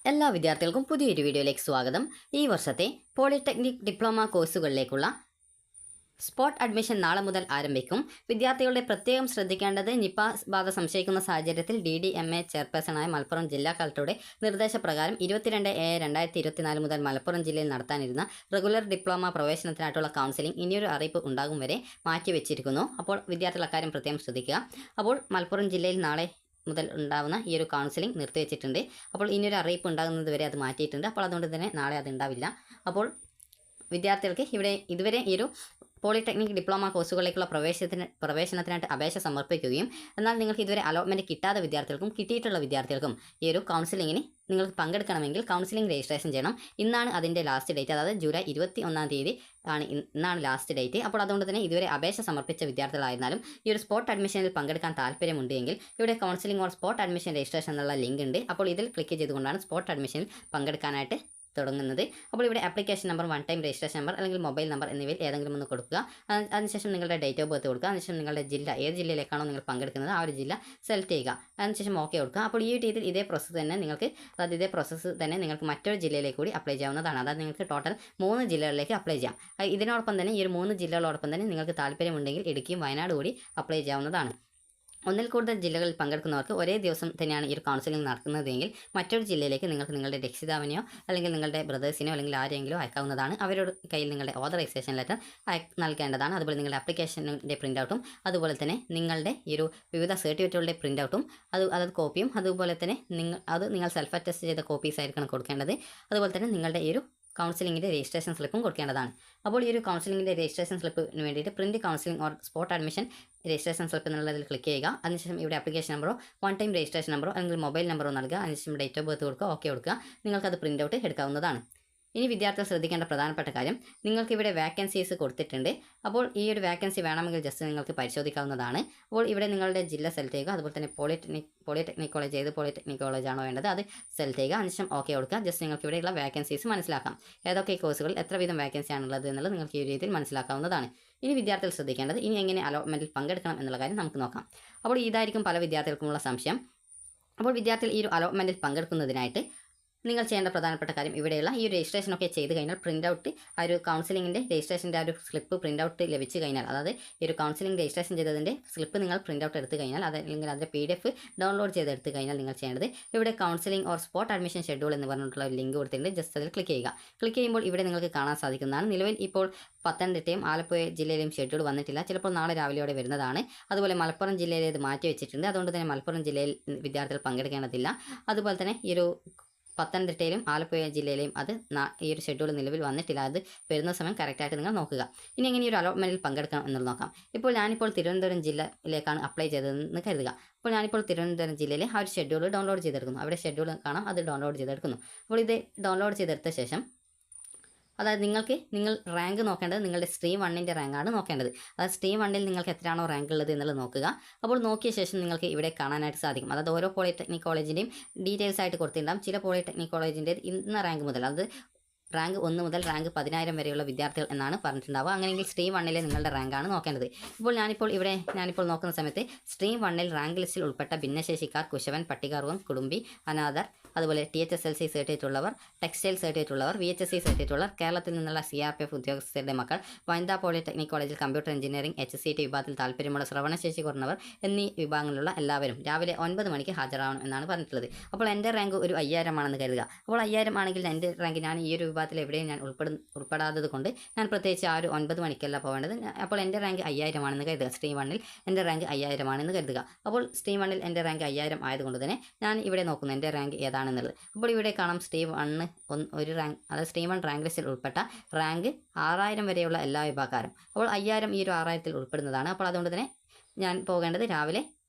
എല്ലാ വിദ്യാർത്ഥികൾക്കും പുതിയൊരു വീഡിയോയിലേക്ക് സ്വാഗതം. ഈ വർഷത്തെ പോളിടെക്നിക് ഡിപ്ലോമ കോഴ്സുകളിലേക്കുള്ള സ്പോട്ട് അഡ്മിഷൻ നാളെ മുതൽ ആരംഭിക്കും. വിദ്യാർത്ഥികളുടെ പ്രത്യേകം ശ്രദ്ധിക്കേണ്ടത് നിപ ബാധ സംശയിക്കുന്ന സാഹചര്യത്തിൽ DDMA ചെയർപേഴ്സണായ മലപ്പുറം ജില്ലാ കളക്ടറുടെ നിർദ്ദേശപ്രകാരം 22/7/2024 മുതൽ മലപ്പുറം ജില്ലയിൽ നടത്താനിരുന്ന റെഗുലർ ഡിപ്ലോമ പ്രവേശനത്തിനായിട്ടുള്ള കൗൺസിലിംഗ് ഇനിയൊരു അറിയിപ്പ് ഉണ്ടാകും വരെ മാറ്റിവെച്ചിരിക്കുന്നു. അപ്പോൾ വിദ്യാർത്ഥികൾ അക്കാര്യം പ്രത്യേകം ശ്രദ്ധിക്കുക. അപ്പോൾ മലപ്പുറം ജില്ലയിൽ നാളെ മുതൽ ഉണ്ടാകുന്ന ഈ ഒരു കൗൺസിലിംഗ് നിർത്തിവെച്ചിട്ടുണ്ട്. അപ്പോൾ ഇനിയൊരു അറിയിപ്പ് ഉണ്ടാകുന്നത് വരെ അത് മാറ്റിയിട്ടുണ്ട്. അപ്പോൾ അതുകൊണ്ട് തന്നെ നാളെ അത് ഉണ്ടാവില്ല. അപ്പോൾ വിദ്യാർത്ഥികൾക്ക് ഇതുവരെ ഈ ഒരു പോളിടെക്നിക് ഡിപ്ലോമ കോഴ്സുകളിലേക്കുള്ള പ്രവേശനത്തിനായിട്ട് അപേക്ഷ സമർപ്പിക്കുകയും എന്നാൽ നിങ്ങൾക്ക് ഇതുവരെ അലോട്ട്മെൻറ്റ് കിട്ടാത്ത വിദ്യാർത്ഥികൾക്കും കിട്ടിയിട്ടുള്ള വിദ്യാർത്ഥികൾക്കും ഈ ഒരു കൗൺസിലിങ്ങിന് നിങ്ങൾക്ക് പങ്കെടുക്കണമെങ്കിൽ കൗൺസിലിംഗ് രജിസ്ട്രേഷൻ ചെയ്യണം. ഇന്നാണ് അതിൻ്റെ ലാസ്റ്റ് ഡേറ്റ്, അതായത് ജൂലൈ 21 ആണ് ഇന്നാണ് ലാസ്റ്റ് ഡേറ്റ്. അപ്പോൾ അതുകൊണ്ട് തന്നെ ഇതുവരെ അപേക്ഷ സമർപ്പിച്ച വിദ്യാർത്ഥികളായിരുന്നാലും ഈ ഒരു സ്പോട്ട് അഡ്മിഷനിൽ പങ്കെടുക്കാൻ താല്പര്യമുണ്ട് എങ്കിൽ ഇവിടെ counselling or spot admission registration എന്നുള്ള ലിങ്ക് ഉണ്ട്. അപ്പോൾ ഇതിൽ ക്ലിക്ക് ചെയ്തുകൊണ്ടാണ് സ്പോട്ട് അഡ്മിഷനിൽ പങ്കെടുക്കാനായിട്ട് തുടങ്ങുന്നത്. അപ്പോൾ ഇവിടെ application number, one time registration number അല്ലെങ്കിൽ മൊബൈൽ നമ്പർ എന്നിവയിൽ ഏതെങ്കിലും ഒന്ന് കൊടുക്കുക. അതിനുശേഷം നിങ്ങളുടെ ഡേറ്റ് ഓഫ് ബർത്ത് കൊടുക്കുക. അതിനുശേഷം നിങ്ങളുടെ ജില്ല, ഏത് ജില്ലയിലേക്കാണോ നിങ്ങൾ പങ്കെടുക്കുന്നത് ആ ഒരു ജില്ല സെലക്ട് ചെയ്യുക. അതിനുശേഷം ഓക്കെ കൊടുക്കുക. അപ്പോൾ ഈ രീതിയിൽ ഇതേ പ്രോസസ്സ് തന്നെ നിങ്ങൾക്ക് മറ്റൊരു ജില്ലയിലേക്ക് കൂടി അപ്ലൈ ചെയ്യാവുന്നതാണ്. അതായത് നിങ്ങൾക്ക് ടോട്ടൽ 3 ജില്ലകളിലേക്ക് അപ്ലൈ ചെയ്യാം. ഇതിനോടൊപ്പം തന്നെ ഈ ഒരു 3 ജില്ലകളോടൊപ്പം തന്നെ നിങ്ങൾക്ക് താല്പര്യമുണ്ടെങ്കിൽ ഇടുക്കിയും വയനാട് കൂടി അപ്ലൈ ചെയ്യാവുന്നതാണ്. ഒന്നിൽ കൂടുതൽ ജില്ലകളിൽ പങ്കെടുക്കുന്നവർക്ക് ഒരേ ദിവസം തന്നെയാണ് ഈ ഒരു കൗൺസിലിംഗ് നടക്കുന്നതെങ്കിൽ മറ്റൊരു ജില്ലയിലേക്ക് നിങ്ങൾക്ക് നിങ്ങളുടെ രക്ഷിതാവിനെയോ അല്ലെങ്കിൽ നിങ്ങളുടെ ബ്രദേഴ്സിനെയോ അല്ലെങ്കിൽ ആരെങ്കിലും അയക്കാവുന്നതാണ്. അവരുടെ കയ്യിൽ നിങ്ങളുടെ ഓതറൈസേഷൻ ലെറ്റർ നൽകേണ്ടതാണ്. അതുപോലെ നിങ്ങളുടെ ആപ്ലിക്കേഷൻ്റെ പ്രിൻ്റ് ഔട്ടും അതുപോലെ തന്നെ നിങ്ങളുടെ ഈ ഒരു വിവിധ സർട്ടിഫിക്കറ്റുകളുടെ പ്രിൻ്റ് ഔട്ടും അതത് കോപ്പിയും അതുപോലെ തന്നെ നിങ്ങൾ സെൽഫ് അറ്റസ്റ്റ് ചെയ്ത കോപ്പീസ് ആയിരിക്കണം കൊടുക്കേണ്ടത്. അതുപോലെ തന്നെ നിങ്ങളുടെ ഈ ഒരു കൗൺസിലിംഗിൻ്റെ രജിസ്ട്രേഷൻ സ്ലിപ്പും കൊടുക്കേണ്ടതാണ്. അപ്പോൾ ഈ ഒരു കൗൺസിലിംഗിൻ്റെ രജിസ്ട്രേഷൻ സ്ലിപ്പിന് വേണ്ടിയിട്ട് print counselling or spot admission registration slip എന്നുള്ളതിൽ ക്ലിക്ക് ചെയ്യുക. അതിനുശേഷം ഇവിടെ ആപ്ലിക്കേഷൻ നമ്പറോ വൺ ടൈം രജിസ്ട്രേഷൻ നമ്പറോ അല്ലെങ്കിൽ മൊബൈൽ നമ്പറോ നൽകുക. അതിനുശേഷം ഡേറ്റ് ഓഫ് ബർത്ത് കൊടുക്കുക, ഓക്കെ കൊടുക്കുക. നിങ്ങൾക്കത് പ്രിൻ്റ് ഔട്ട് എടുക്കാവുന്നതാണ്. ഇനി വിദ്യാർത്ഥികൾ ശ്രദ്ധിക്കേണ്ട പ്രധാനപ്പെട്ട കാര്യം, നിങ്ങൾക്ക് ഇവിടെ വേക്കൻസീസ് കൊടുത്തിട്ടുണ്ട്. അപ്പോൾ ഈ ഒരു വേക്കൻസി വേണമെങ്കിൽ ജസ്റ്റ് നിങ്ങൾക്ക് പരിശോധിക്കാവുന്നതാണ്. അപ്പോൾ ഇവിടെ നിങ്ങളുടെ ജില്ല സെലക്ട് ചെയ്യുക. അതുപോലെ തന്നെ പോളിടെക്നിക് കോളേജ്, ഏത് പോളിടെക്നിക് കോളേജാണോ വേണ്ടത് അത് സെലക്ട് ചെയ്യുക. അതിനുശേഷം ഓക്കെ കൊടുക്കുക. ജസ്റ്റ് നിങ്ങൾക്ക് ഇവിടെയുള്ള വേക്കൻസീസ് മനസ്സിലാക്കാം. ഏതൊക്കെ കോഴ്സുകൾ എത്ര വീതം വേക്കൻസി ആണുള്ളത് എന്നുള്ളത് നിങ്ങൾക്ക് ഈ രീതിയിൽ മനസ്സിലാക്കാവുന്നതാണ്. ഇനി വിദ്യാർത്ഥികൾ ശ്രദ്ധിക്കേണ്ടത്, ഇനി എങ്ങനെ അലോട്ട്മെൻറ്റിൽ പങ്കെടുക്കണം എന്നുള്ള കാര്യം നമുക്ക് നോക്കാം. അപ്പോൾ ഇതായിരിക്കും പല വിദ്യാർത്ഥികൾക്കുമുള്ള സംശയം. അപ്പോൾ വിദ്യാർത്ഥികൾ ഈ ഒരു അലോട്ട്മെൻറ്റിൽ പങ്കെടുക്കുന്നതിനായിട്ട് നിങ്ങൾ ചെയ്യേണ്ട പ്രധാനപ്പെട്ട കാര്യം, ഇവിടെയുള്ള ഈ ഒരു രജിസ്ട്രേഷനൊക്കെ ചെയ്ത് കഴിഞ്ഞാൽ പ്രിൻ്റ് ഔട്ട്, ആ ഒരു കൗൺസിലിംഗിൻ്റെ രജിസ്ട്രേഷൻ്റെ ആ ഒരു സ്ലിപ്പ് പ്രിൻ്റ് ഔട്ട് ലഭിച്ചു കഴിഞ്ഞാൽ, അതായത് ഈ ഒരു കൗൺസിലിംഗ് രജിസ്ട്രേഷൻ ചെയ്തതിൻ്റെ സ്ലിപ്പ് നിങ്ങൾ പ്രിൻ്റ് ഔട്ട് എടുത്ത് കഴിഞ്ഞാൽ, അല്ലെങ്കിൽ അതിൻ്റെ PDF ഡൗൺലോഡ് ചെയ്തെടുത്ത് കഴിഞ്ഞാൽ നിങ്ങൾ ചെയ്യേണ്ടത് ഇവിടെ counselling or spot admission schedule എന്ന് പറഞ്ഞിട്ടുള്ള ഒരു ലിങ്ക് കൊടുത്തിട്ടുണ്ട്. ജസ്റ്റ് അതിൽ ക്ലിക്ക് ചെയ്യുക. ക്ലിക്ക് ചെയ്യുമ്പോൾ ഇവിടെ നിങ്ങൾക്ക് കാണാൻ സാധിക്കുന്നതാണ്. നിലവിൽ ഇപ്പോൾ പത്തനംതിട്ടയും ആലപ്പുഴ ജില്ലയിലും ഷെഡ്യൂൾ വന്നിട്ടില്ല. ചിലപ്പോൾ നാളെ രാവിലെയോടെ വരുന്നതാണ്. അതുപോലെ മലപ്പുറം ജില്ലയിലേത് മാറ്റി വെച്ചിട്ടുണ്ട്. അതുകൊണ്ട് തന്നെ മലപ്പുറം ജില്ലയിൽ വിദ്യാർത്ഥികൾ പങ്കെടുക്കേണ്ടതില്ല. അതുപോലെ തന്നെ ഈ ഒരു പത്തനംതിട്ടയിലും ആലപ്പുഴ ജില്ലയിലെയും ഈ ഒരു ഷെഡ്യൂൾ നിലവിൽ വന്നിട്ടില്ല. അത് വരുന്ന സമയം കറക്റ്റായിട്ട് നിങ്ങൾ നോക്കുക. ഇനി എങ്ങനെ ഈ ഒരു അലോട്ട്മെൻറ്റിൽ പങ്കെടുക്കണം എന്നുള്ളത് നോക്കാം. ഞാനിപ്പോൾ തിരുവനന്തപുരം ജില്ലയിലേക്കാണ് അപ്ലൈ ചെയ്തതെന്ന് കരുതുക. അപ്പോൾ ഞാനിപ്പോൾ തിരുവനന്തപുരം ജില്ലയിലെ ആ ഒരു ഷെഡ്യൂൾ ഡൗൺലോഡ് ചെയ്തെടുക്കുന്നു. അവിടെ ഷെഡ്യൂൾ കാണാം, അത് ഡൗൺലോഡ് ചെയ്തെടുക്കുന്നു. അപ്പോൾ ഇത് ഡൗൺലോഡ് ചെയ്തെടുത്ത ശേഷം, അതായത് നിങ്ങൾ റാങ്ക് നോക്കേണ്ടത് നിങ്ങളുടെ സ്ട്രീം 1ൻ്റെ റാങ്കാണ് നോക്കേണ്ടത്. അതായത് സ്ട്രീം 1ൽ നിങ്ങൾക്ക് എത്രയാണോ റാങ്ക് ഉള്ളത് എന്നുള്ളത് നോക്കുക. അപ്പോൾ നോക്കിയ ശേഷം നിങ്ങൾക്ക് ഇവിടെ കാണാനായിട്ട് സാധിക്കും. അതായത് ഓരോ പോളിടെക്നിക് കോളേജിൻ്റെയും ഡീറ്റെയിൽസ് ആയിട്ട് കൊടുത്തിട്ടുണ്ടാകും. ചില പോളിടെക്നിക് കോളേജിൻ്റെ ഇന്ന റാങ്ക് മുതൽ, അത് റാങ്ക് 1 മുതൽ റാങ്ക് 10,000 വരെയുള്ള വിദ്യാർത്ഥികൾ എന്നാണ് പറഞ്ഞിട്ടുണ്ടാവുക. അങ്ങനെയെങ്കിൽ സ്ട്രീം 1ലെ നിങ്ങളുടെ റാങ്കാണ് നോക്കേണ്ടത്. ഇപ്പോൾ ഞാനിപ്പോൾ നോക്കുന്ന സമയത്ത് സ്ട്രീം 1ൽ റാങ്ക് ലിസ്റ്റിൽ ഉൾപ്പെട്ട ഭിന്നശേഷിക്കാർ, കുശവൻ, പട്ടികവർഗം, കുടുംബി, അനാഥർ, അതുപോലെ THSLC സർട്ടിഫിക്കറ്റ് ഉള്ളവർ, ടെക്സ്റ്റൈൽ സർട്ടിഫിക്കറ്റ് ഉള്ളവർ, VHSC സർട്ടിഫിക്കറ്റ് ഉള്ളവർ, കേരളത്തിൽ നിന്നുള്ള CRPF ഉദ്യോഗസ്ഥരുടെ മക്കൾ, വനിതാ പോളിടെക്നിക് കോളേജിൽ കമ്പ്യൂട്ടർ എഞ്ചിനീയറിംഗ് HCT വിഭാഗത്തിൽ താല്പര്യമുള്ള ശ്രവണശേഷി കുറഞ്ഞവർ എന്നീ വിഭാഗങ്ങളിലുള്ള എല്ലാവരും രാവിലെ 9 മണിക്ക് ഹാജരാവണം എന്നാണ് പറഞ്ഞിട്ടുള്ളത്. അപ്പോൾ എൻ്റെ റാങ്ക് ഒരു 5000 ആണെന്ന് കരുതുക. അപ്പോൾ 5000 ആണെങ്കിൽ എൻ്റെ റാങ്ക് ഞാൻ ഈ ഒരു വിഭാഗത്തിൽ എവിടെയും ഞാൻ ഉൾപ്പെടാത്തത് കൊണ്ട് ഞാൻ പ്രത്യേകിച്ച് ആ ഒരു 9 മണിക്കല്ല പോകേണ്ടത്. അപ്പോൾ എൻ്റെ റാങ്ക് 5000 ആണെന്ന് കരുതുക. സ്ട്രീം 1ൽ എൻ്റെ റാങ്ക് 5000 ആണെന്ന് കരുതുക. അപ്പോൾ സ്ട്രീം 1ൽ എൻ്റെ റാങ്ക് 5000 ആയതുകൊണ്ട് തന്നെ ഞാൻ ഇവിടെ നോക്കുന്നു എൻ്റെ റാങ്ക് ഏതാണെന്നുള്ളത്. അപ്പോൾ ഇവിടെ കാണാം സ്ട്രീം 1 ഒരു റാങ്ക്, അതായത് സ്ട്രീം 1 റാങ്ക് ലിസ്റ്റിൽ ഉൾപ്പെട്ട റാങ്ക് 6000 വരെയുള്ള എല്ലാ വിഭാഗക്കാരും. അപ്പോൾ 5000 ഈ ഒരു 6000ത്തിൽ ഉൾപ്പെടുന്നതാണ്. അപ്പോൾ അതുകൊണ്ട് തന്നെ ഞാൻ പോകേണ്ടത് രാവിലെ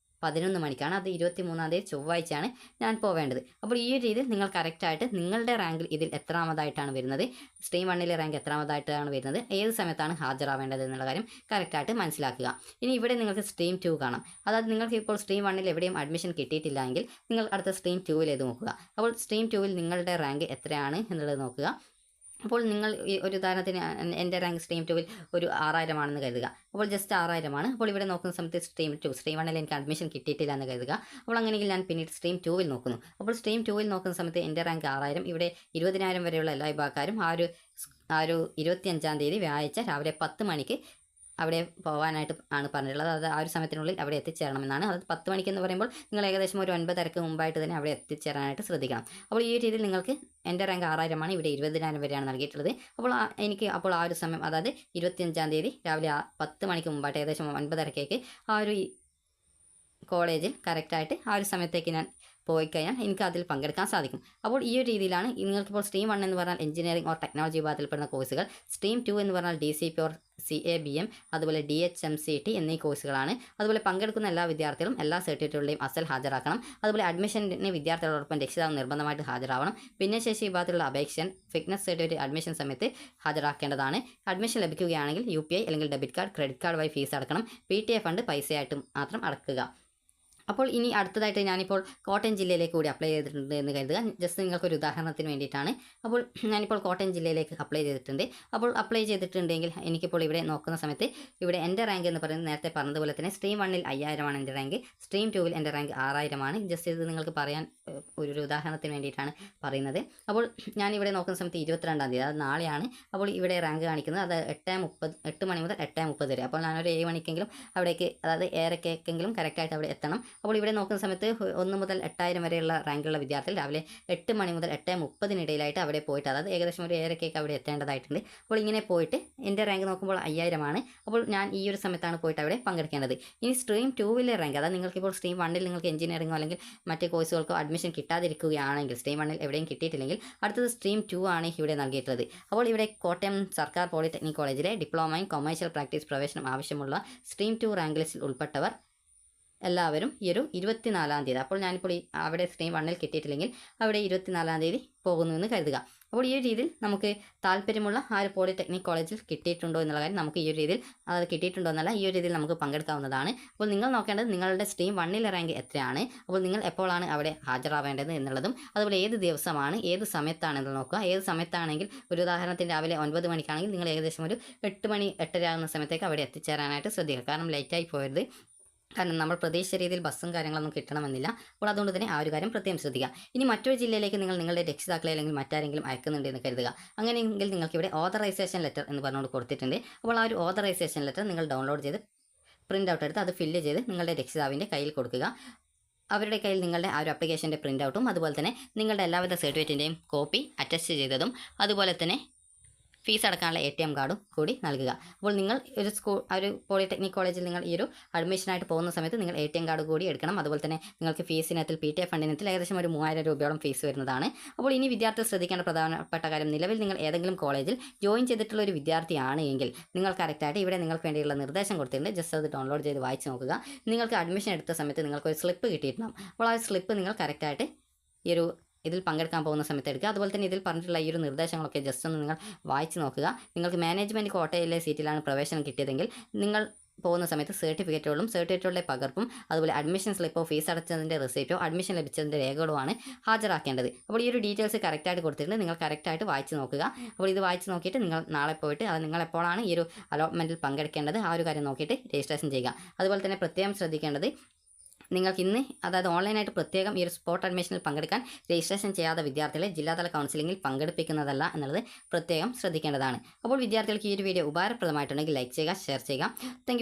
11 മണിക്കാണ്. അത് 23-ാം തീയതി ചൊവ്വാഴ്ചയാണ് ഞാൻ പോവേണ്ടത്. അപ്പോൾ ഈ ഒരു രീതിയിൽ നിങ്ങൾ കറക്റ്റായിട്ട് നിങ്ങളുടെ റാങ്കിൽ ഇതിൽ എത്രാമതായിട്ടാണ് വരുന്നത്, സ്ട്രീം 1ലെ റാങ്ക് എത്രാമതായിട്ടാണ് വരുന്നത്, ഏത് സമയത്താണ് ഹാജരാവേണ്ടത് എന്നുള്ള കാര്യം കറക്റ്റായിട്ട് മനസ്സിലാക്കുക. ഇനി ഇവിടെ നിങ്ങൾക്ക് സ്ട്രീം 2 കാണാം. അതായത് നിങ്ങൾക്ക് ഇപ്പോൾ സ്ട്രീം 1ൽ എവിടെയും അഡ്മിഷൻ കിട്ടിയിട്ടില്ല എങ്കിൽ നിങ്ങൾ അടുത്ത സ്ട്രീം 2ലേത് നോക്കുക. അപ്പോൾ സ്ട്രീം 2ൽ നിങ്ങളുടെ റാങ്ക് എത്രയാണ് എന്നുള്ളത് നോക്കുക. അപ്പോൾ നിങ്ങൾ ഈ ഒരു ഉദാഹരണത്തിന് എൻ്റെ റാങ്ക് സ്ട്രീം 2-വിൽ ഒരു 6000 ആണെന്ന് കരുതുക. അപ്പോൾ ജസ്റ്റ് 6000 ആണ്. അപ്പോൾ ഇവിടെ നോക്കുന്ന സമയത്ത് സ്ട്രീം 1-ൽ എനിക്ക് അഡ്മിഷൻ കിട്ടിയിട്ടില്ല എന്ന് കരുതുക. അപ്പോൾ അങ്ങനെയെങ്കിൽ ഞാൻ പിന്നീട് സ്ട്രീം 2-വിൽ നോക്കുന്നു. അപ്പോൾ സ്ട്രീം 2-വിൽ നോക്കുന്ന സമയത്ത് എൻ്റെ റാങ്ക് 6000, ഇവിടെ 20,000 വരെയുള്ള എല്ലാ വിഭാഗക്കാരും ആ ഒരു 25-ാം തീയതി വ്യാഴാഴ്ച രാവിലെ 10 മണിക്ക് അവിടെ പോകാനായിട്ട് ആണ് പറഞ്ഞിട്ടുള്ളത്. അത് ആ ഒരു സമയത്തിനുള്ളിൽ അവിടെ എത്തിച്ചേരണമെന്നാണ്. അത് 10 മണിക്കെന്ന് പറയുമ്പോൾ നിങ്ങൾ ഏകദേശം ഒരു 9:30 മുമ്പായിട്ട് തന്നെ അവിടെ എത്തിച്ചേരാനായിട്ട് ശ്രദ്ധിക്കണം. അപ്പോൾ ഈ രീതിയിൽ നിങ്ങൾക്ക് എൻ്റെ റാങ്ക് 6000 ആണ്, ഇവിടെ 20,000 വരെയാണ് നൽകിയിട്ടുള്ളത്. അപ്പോൾ എനിക്ക് അപ്പോൾ ആ ഒരു സമയം, അതായത് 25-ാം തീയതി രാവിലെ 10 മണിക്ക് മുമ്പായിട്ട് ഏകദേശം 9:30ക്ക് ആ ഒരു കോളേജിൽ കറക്റ്റായിട്ട് ആ ഒരു സമയത്തേക്ക് ഞാൻ പോയി കഴിഞ്ഞാൽ എനിക്ക് അതിൽ പങ്കെടുക്കാൻ സാധിക്കും. അപ്പോൾ ഈ ഒരു രീതിയിലാണ് നിങ്ങൾക്കിപ്പോൾ സ്ട്രീം 1 എന്ന് പറഞ്ഞാൽ എഞ്ചിനീയറിംഗ് ഓർ ടെക്നോളജി വിഭാഗത്തിൽപ്പെടുന്ന കോഴ്സുകൾ, സ്ട്രീം 2 എന്ന് പറഞ്ഞാൽ DCP ഓർ CABM, അതുപോലെ DHMCT എന്നീ കോഴ്സുകളാണ്. അതുപോലെ പങ്കെടുക്കുന്ന എല്ലാ വിദ്യാർത്ഥികളും എല്ലാ സർട്ടിഫിക്കറ്റുകളുടെയും അസൽ ഹാജരാക്കണം. അതുപോലെ അഡ്മിഷന് വിദ്യാർത്ഥികളോടൊപ്പം രക്ഷിതാവ് നിർബന്ധമായിട്ട് ഹാജരാവണം. ഭിന്നശേഷി വിഭാഗത്തിലുള്ള അപേക്ഷ ഫിറ്റ്നസ് സർട്ടിഫിക്കറ്റ് അഡ്മിഷൻ സമയത്ത് ഹാജരാക്കേണ്ടതാണ്. അഡ്മിഷൻ ലഭിക്കുകയാണെങ്കിൽ UPI അല്ലെങ്കിൽ ഡെബിറ്റ് കാർഡ്, ക്രെഡിറ്റ് കാർഡ് വഴി ഫീസ് അടക്കണം. PTA ഫണ്ട് പൈസയായിട്ട് മാത്രം അടക്കുക. അപ്പോൾ ഇനി അടുത്തതായിട്ട് ഞാനിപ്പോൾ കോട്ടയം ജില്ലയിലേക്ക് കൂടി അപ്ലൈ ചെയ്തിട്ടുണ്ട് എന്ന് കരുതുക. ജസ്റ്റ് നിങ്ങൾക്കൊരു ഉദാഹരണത്തിന് വേണ്ടിയിട്ടാണ്. അപ്പോൾ ഞാനിപ്പോൾ കോട്ടയം ജില്ലയിലേക്ക് അപ്ലൈ ചെയ്തിട്ടുണ്ട്. അപ്പോൾ അപ്ലൈ ചെയ്തിട്ടുണ്ടെങ്കിൽ എനിക്കിപ്പോൾ ഇവിടെ നോക്കുന്ന സമയത്ത് ഇവിടെ എൻ്റെ റാങ്ക് എന്ന് പറയുന്നത് നേരത്തെ പറഞ്ഞതുപോലെ തന്നെ സ്ട്രീം 1-ൽ 5000 ആണ് എൻ്റെ റാങ്ക്, സ്ട്രീം 2-വിൽ എൻ്റെ റാങ്ക് 6000 ആണ്. ജസ്റ്റ് ഇത് നിങ്ങൾക്ക് പറയാൻ ഒരു ഉദാഹരണത്തിന് വേണ്ടിയിട്ടാണ് പറയുന്നത്. അപ്പോൾ ഞാനിവിടെ നോക്കുന്ന സമയത്ത് 22-ാം തീയതി, അത് നാളെയാണ്. അപ്പോൾ ഇവിടെ റാങ്ക് കാണിക്കുന്നത് അത് 8 മണി മുതൽ 8:30 വരെ. അപ്പോൾ ഞാനൊരു 7 മണിക്കെങ്കിലും അവിടേക്ക്, അതായത് 7:30 കറക്റ്റായിട്ട് അവിടെ എത്തണം. അപ്പോൾ ഇവിടെ നോക്കുന്ന സമയത്ത് 1 മുതൽ 8000 വരെയുള്ള റാങ്കുള്ള വിദ്യാർത്ഥികൾ രാവിലെ 8 മണി മുതൽ 8:30 അവിടെ പോയിട്ട്, അതായത് ഏകദേശം ഒരു 7:30 അവിടെ എത്തേണ്ടതായിട്ടുണ്ട്. അപ്പോൾ ഇങ്ങനെ പോയിട്ട് എൻ്റെ റാങ്ക് നോക്കുമ്പോൾ 5000 ആണ്. അപ്പോൾ ഞാൻ ഈ ഒരു സമയത്താണ് പോയിട്ട് അവിടെ പങ്കെടുക്കേണ്ടത്. ഇനി സ്ട്രീം 2-വിലെ റാങ്ക്, അതായത് നിങ്ങൾക്കിപ്പോൾ സ്ട്രീം 1-ൽ നിങ്ങൾക്ക് എഞ്ചിനീയറിംഗോ അല്ലെങ്കിൽ മറ്റ് കോഴ്സുകൾക്കോ അഡ്മിഷൻ കിട്ടാതിരിക്കുകയാണെങ്കിൽ, സ്ട്രീം 1-ൽ എവിടെയും കിട്ടിയിട്ടില്ലെങ്കിൽ അടുത്തത് സ്ട്രീം 2 ആണ് ഇവിടെ നൽകിയിട്ടുള്ളത്. അപ്പോൾ ഇവിടെ കോട്ടയം സർക്കാർ പോളിടെക്നിക് കോളേജിലെ ഡിപ്ലോമയും കൊമേഴ്ഷ്യൽ പ്രാക്ടീസ് പ്രവേശനം ആവശ്യമുള്ള സ്ട്രീം 2 റാങ്ക് ലിസ്റ്റിൽ ഉൾപ്പെട്ടവർ എല്ലാവരും ഈ ഒരു 24-ാം തീയതി, അപ്പോൾ ഞാനിപ്പോൾ അവിടെ സ്ട്രീം 1-ൽ കിട്ടിയിട്ടില്ലെങ്കിൽ അവിടെ 24-ാം തീയതി പോകുന്നു എന്ന് കരുതുക. അപ്പോൾ ഈ ഒരു രീതിയിൽ നമുക്ക് താല്പര്യമുള്ള ആ ഒരു പോളിടെക്നിക് കോളേജിൽ കിട്ടിയിട്ടുണ്ടോ എന്നുള്ള കാര്യം നമുക്ക് ഈ ഒരു രീതിയിൽ, അത് കിട്ടിയിട്ടുണ്ടോ എന്നല്ല, ഈ ഒരു രീതിയിൽ നമുക്ക് പങ്കെടുക്കാവുന്നതാണ്. അപ്പോൾ നിങ്ങൾ നോക്കേണ്ടത് നിങ്ങളുടെ സ്ട്രീം 1-ലെ റാങ്ക് എത്രയാണ്, അപ്പോൾ നിങ്ങൾ എപ്പോഴാണ് അവിടെ ഹാജരാവേണ്ടത് എന്നുള്ളതും, അതുപോലെ ഏത് ദിവസമാണ് ഏത് സമയത്താണെന്ന് നോക്കുക. ഏത് സമയത്താണെങ്കിൽ ഒരു ഉദാഹരണത്തിന് രാവിലെ 9 മണിക്കാണെങ്കിൽ നിങ്ങൾ ഏകദേശം ഒരു 8 മണി 8:30 ആകുന്ന സമയത്തേക്ക് അവിടെ എത്തിച്ചേരാനായിട്ട് ശ്രദ്ധിക്കുക. കാരണം ലേറ്റായി പോയത്, കാരണം നമ്മൾ പ്രതീക്ഷിച്ച രീതിയിൽ ബസ്സും കാര്യങ്ങളൊന്നും കിട്ടണമെന്നില്ല. അപ്പോൾ അതുകൊണ്ട് തന്നെ ആ ഒരു കാര്യം പ്രത്യേകം ശ്രദ്ധിക്കുക. ഇനി മറ്റൊരു ജില്ലയിലേക്ക് നിങ്ങൾ നിങ്ങളുടെ രക്ഷിതാക്കളെ അല്ലെങ്കിൽ മറ്റാരെങ്കിലും അയക്കുന്നുണ്ട് എന്ന് കരുതുക. അങ്ങനെയെങ്കിൽ നിങ്ങൾക്ക് ഇവിടെ ഓതറൈസേഷൻ ലെറ്റർ എന്ന് പറഞ്ഞുകൊണ്ട് കൊടുത്തിട്ടുണ്ട്. അപ്പോൾ ആ ഒരു ഓതറൈസേഷൻ ലെറ്റർ നിങ്ങൾ ഡൗൺലോഡ് ചെയ്ത് പ്രിൻ്റ് ഔട്ട് എടുത്ത് അത് ഫില്ല് ചെയ്ത് നിങ്ങളുടെ രക്ഷിതാവിൻ്റെ കയ്യിൽ കൊടുക്കുക. അവരുടെ കയ്യിൽ നിങ്ങളുടെ ആ ഒരു ആപ്ലിക്കേഷൻ്റെ പ്രിൻ്റ് ഔട്ടും അതുപോലെ തന്നെ നിങ്ങളുടെ എല്ലാവിധ സർട്ടിഫിക്കറ്റിൻ്റെയും കോപ്പി അറ്റസ്റ്റ് ചെയ്തതും അതുപോലെ തന്നെ ഫീസ് അടക്കാനുള്ള ATM കാർഡും കൂടി നൽകുക. അപ്പോൾ നിങ്ങൾ ഒരു പോളിടെക്നിക് കോളേജിൽ നിങ്ങൾ ഈ ഒരു അഡ്മിഷനായിട്ട് പോകുന്ന സമയത്ത് നിങ്ങൾ ATM കാർഡ് കൂടി എടുക്കണം. അതുപോലെ തന്നെ നിങ്ങൾക്ക് ഫീസിനത്തിൽ PTA ഫണ്ടിനത്തിൽ ഏകദേശം ഒരു 3000 രൂപയോളം ഫീസ് വരുന്നതാണ്. അപ്പോൾ ഇനി വിദ്യാർത്ഥികൾ ശ്രദ്ധിക്കേണ്ട പ്രധാനപ്പെട്ട കാര്യം, നിലവിൽ നിങ്ങൾ ഏതെങ്കിലും കോളേജിൽ ജോയിൻ ചെയ്തിട്ടുള്ള ഒരു വിദ്യാർത്ഥിയാണ് എങ്കിൽ നിങ്ങൾ കറക്റ്റായിട്ട് ഇവിടെ നിങ്ങൾക്ക് വേണ്ടിയുള്ള നിർദ്ദേശം കൊടുത്തിട്ടുണ്ട്. ജസ്റ്റ് അത് ഡൗൺലോഡ് ചെയ്ത് വായിച്ച് നോക്കുക. നിങ്ങൾക്ക് അഡ്മിഷൻ എടുത്ത സമയത്ത് നിങ്ങൾക്കൊരു സ്ലിപ്പ് കിട്ടിയിട്ടുണ്ടാകും. അപ്പോൾ ആ സ്ലിപ്പ് നിങ്ങൾ കറക്റ്റായിട്ട് ഈ ഒരു ഇതിൽ പങ്കെടുക്കാൻ പോകുന്ന സമയത്ത് എടുക്കുക. അതുപോലെ തന്നെ ഇതിൽ പറഞ്ഞിട്ടുള്ള ഈ ഒരു നിർദ്ദേശങ്ങളൊക്കെ ജസ്റ്റ് ഒന്ന് നിങ്ങൾ വായിച്ച് നോക്കുക. നിങ്ങൾക്ക് മാനേജ്മെൻറ്റ് കോട്ടയിലെ സീറ്റിലാണ് പ്രവേശനം കിട്ടിയതെങ്കിൽ നിങ്ങൾ പോകുന്ന സമയത്ത് സർട്ടിഫിക്കറ്റുകളുടെ പകർപ്പും അതുപോലെ അഡ്മിഷൻ സ്ലിപ്പോ ഫീസ് അടച്ചതിൻ്റെ റെസിപ്റ്റോ അഡ്മിഷൻ ലഭിച്ചതിൻ്റെ രേഖകളോ ആണ് ഹാജരാക്കേണ്ടത്. അപ്പോൾ ഈ ഒരു ഡീറ്റെയിൽസ് കറക്റ്റായിട്ട് കൊടുത്തിട്ടുണ്ട്. നിങ്ങൾ കറക്റ്റായിട്ട് വായിച്ച് നോക്കുക. അപ്പോൾ ഇത് വായിച്ച് നോക്കിയിട്ട് നിങ്ങൾ നാളെ പോയിട്ട് അത് നിങ്ങൾ എപ്പോഴാണ് ഈ ഒരു അലോട്ട്മെൻറ്റിൽ പങ്കെടുക്കേണ്ടത് ആ ഒരു കാര്യം നോക്കിയിട്ട് രജിസ്ട്രേഷൻ ചെയ്യുക. അതുപോലെ തന്നെ പ്രത്യേകം ശ്രദ്ധിക്കേണ്ടത്, നിങ്ങൾക്ക് ഇന്ന്, അതായത് ഓൺലൈനായിട്ട് പ്രത്യേകം ഈ ഒരു സ്പോട്ട് അഡ്മിഷനിൽ പങ്കെടുക്കാൻ രജിസ്ട്രേഷൻ ചെയ്യാത്ത വിദ്യാർത്ഥികളെ ജില്ലാതല കൗൺസിലിംഗിൽ പങ്കെടുപ്പിക്കുന്നതല്ല എന്നുള്ളത് പ്രത്യേകം ശ്രദ്ധിക്കേണ്ടതാണ്. അപ്പോൾ വിദ്യാർത്ഥികൾക്ക് ഈ ഒരു വീഡിയോ ഉപകാരപ്രദമായിട്ടുണ്ടെങ്കിൽ ലൈക്ക് ചെയ്യുക, ഷെയർ ചെയ്യുക. Thank you.